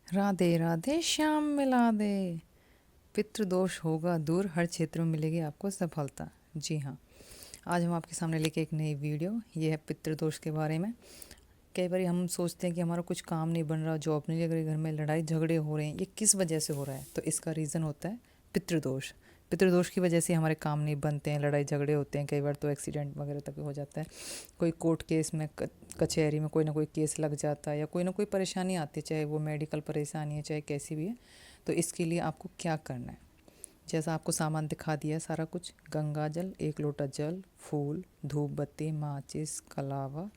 राधे राधे श्याम मिला दे। पितृदोष होगा दूर, हर क्षेत्र में मिलेगी आपको सफलता। जी हाँ, आज हम आपके सामने लेके एक नई वीडियो, ये है पितृदोष के बारे में। कई बार हम सोचते हैं कि हमारा कुछ काम नहीं बन रहा, जॉब नहीं लग रही, घर में लड़ाई झगड़े हो रहे हैं, ये किस वजह से हो रहा है? तो इसका रीज़न होता है पितृदोष। पितृदोष की वजह से हमारे काम नहीं बनते हैं, लड़ाई झगड़े होते हैं, कई बार तो एक्सीडेंट वगैरह तक हो जाता है। कोई कोर्ट केस में, कचहरी में कोई ना कोई केस लग जाता है, या कोई ना कोई परेशानी आती है, चाहे वो मेडिकल परेशानी है, चाहे कैसी भी है। तो इसके लिए आपको क्या करना है? जैसा आपको सामान दिखा दिया है सारा कुछ, गंगा जल, 1 लोटा जल, फूल, धूप बत्ती, माचिस, कलावा,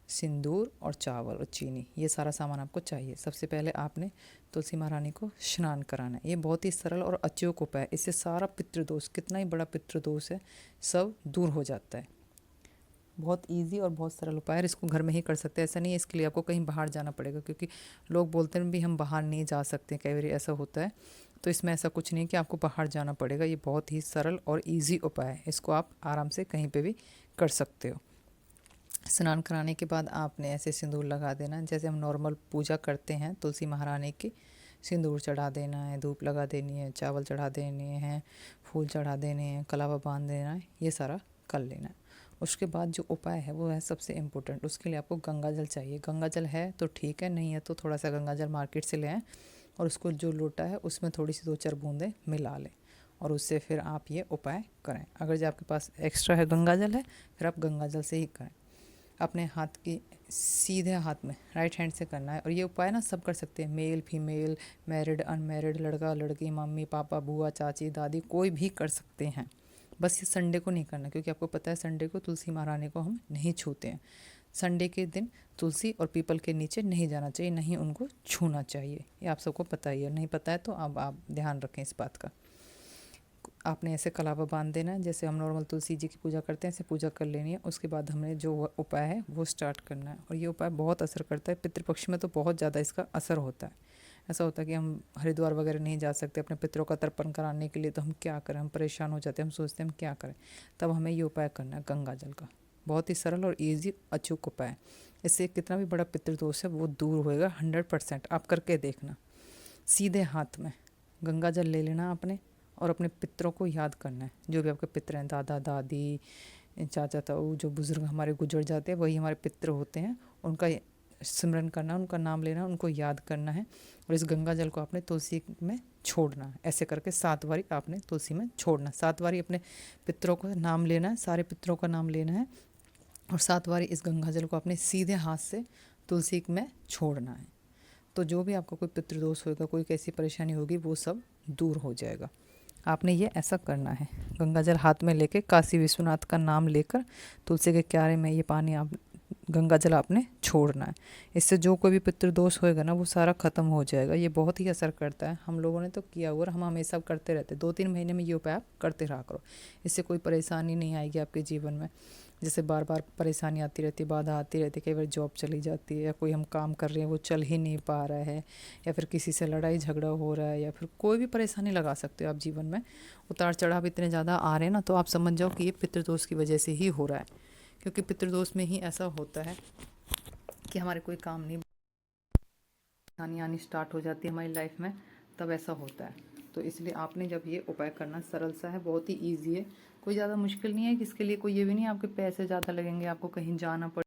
सिंदूर और चावल और चीनी, ये सारा सामान आपको चाहिए। सबसे पहले आपने तुलसी महारानी को स्नान कराना है। ये बहुत ही सरल और अचूक उपाय है, इससे सारा पितृदोष, कितना ही बड़ा पितृदोष है, सब दूर हो जाता है। बहुत इजी और बहुत सरल उपाय है, इसको घर में ही कर सकते हैं। ऐसा नहीं है इसके लिए आपको कहीं बाहर जाना पड़ेगा, क्योंकि लोग बोलते हैं भी हम बाहर नहीं जा सकते, कई बार ऐसा होता है। तो इसमें ऐसा कुछ नहीं कि आपको बाहर जाना पड़ेगा, ये बहुत ही सरल और ईजी उपाय है, इसको आप आराम से कहीं पर भी कर सकते हो। स्नान कराने के बाद आपने ऐसे सिंदूर लगा देना है, जैसे हम नॉर्मल पूजा करते हैं तुलसी महारानी की। सिंदूर चढ़ा देना है, धूप लगा देनी है, चावल चढ़ा देने हैं, फूल चढ़ा देने हैं, कलावा बांध देना है, ये सारा कर लेना है। उसके बाद जो उपाय है वो है सबसे इम्पोर्टेंट। उसके लिए आपको गंगा जल चाहिए। गंगा जल है तो ठीक है, नहीं है तो थोड़ा सा गंगा जल मार्केट से ले आएँ, और उसको जो लोटा है उसमें थोड़ी सी 2-4 बूंदें मिला लें, और उससे फिर आप ये उपाय करें। अगर जो आपके पास एक्स्ट्रा है गंगा जल है, फिर आप गंगा जल से ही करें। अपने हाथ की सीधे हाथ में राइट हैंड से करना है। और ये उपाय ना सब कर सकते हैं, मेल फीमेल, मैरिड अनमैरिड, लड़का लड़की, मम्मी पापा, बुआ चाची दादी, कोई भी कर सकते हैं। बस ये संडे को नहीं करना, क्योंकि आपको पता है संडे को तुलसी महारानी को हम नहीं छूते हैं। संडे के दिन तुलसी और पीपल के नीचे नहीं जाना चाहिए, नहीं उनको छूना चाहिए। ये आप सबको पता ही है, नहीं पता है तो अब आप ध्यान रखें इस बात का। आपने ऐसे कलावा बांध देना है, जैसे हम नॉर्मल तुलसी जी की पूजा करते हैं ऐसे पूजा कर लेनी है। उसके बाद हमने जो उपाय है वो स्टार्ट करना है, और ये उपाय बहुत असर करता है। पितृपक्ष में तो बहुत ज़्यादा इसका असर होता है। ऐसा होता है कि हम हरिद्वार वगैरह नहीं जा सकते अपने पितरों का तर्पण कराने के लिए, तो हम क्या करें, हम परेशान हो जाते हैं, हम सोचते हैं हम क्या करें। तब हमें ये उपाय करना है गंगा जल का। बहुत ही सरल और ईजी अचूक उपाय है। इससे कितना भी बड़ा पितृदोष है वो दूर होएगा 100%। आप करके देखना। सीधे हाथ में गंगा जल ले लेना आपने, और अपने पितरों को याद करना है। जो भी आपके पितर हैं, दादा दादी, चाचा ताऊ, जो बुज़ुर्ग हमारे गुजर जाते हैं वही हमारे पितर होते हैं, उनका सिमरन करना, उनका नाम लेना, उनको याद करना है। और इस गंगा जल को आपने तुलसी में छोड़ना है। ऐसे करके 7 बारी आपने तुलसी में छोड़ना, 7 बारी अपने पितरों का नाम लेना है, सारे पितरों का नाम लेना है, और 7 बारी इस गंगा जल को अपने सीधे हाथ से तुलसी में छोड़ना है। तो जो भी आपका कोई पितृदोष होगा, कोई कैसी परेशानी होगी, वो सब दूर हो जाएगा। आपने ये ऐसा करना है, गंगा जल हाथ में लेके काशी विश्वनाथ का नाम लेकर तुलसी के क्यारे में ये पानी आप गंगा जल आपने छोड़ना है। इससे जो कोई भी पितृदोष होएगा ना वो सारा ख़त्म हो जाएगा। ये बहुत ही असर करता है, हम लोगों ने तो किया हुआ और हम हमेशा करते रहते। 2-3 महीने में ये उपाय आप करते रहा करो, इससे कोई परेशानी नहीं आएगी आपके जीवन में। जैसे बार बार परेशानी आती रहती है, बाधा आती रहती है, कई बार जॉब चली जाती है, या कोई हम काम कर रहे हैं वो चल ही नहीं पा रहा है, या फिर किसी से लड़ाई झगड़ा हो रहा है, या फिर कोई भी परेशानी लगा सकते हो आप जीवन में। उतार चढ़ाव इतने ज़्यादा आ रहे हैं ना, तो आप समझ जाओ कि ये पितृदोष की वजह से ही हो रहा है। क्योंकि पितृदोष में ही ऐसा होता है कि हमारे कोई काम नहीं, परेशानी आनी स्टार्ट हो जाती है हमारी लाइफ में, तब ऐसा होता है। तो इसलिए आपने जब ये उपाय करना, सरल सा है, बहुत ही ईजी है, कोई ज़्यादा मुश्किल नहीं है। इसके लिए कोई ये भी नहीं आपके पैसे ज़्यादा लगेंगे, आपको कहीं जाना पड़े।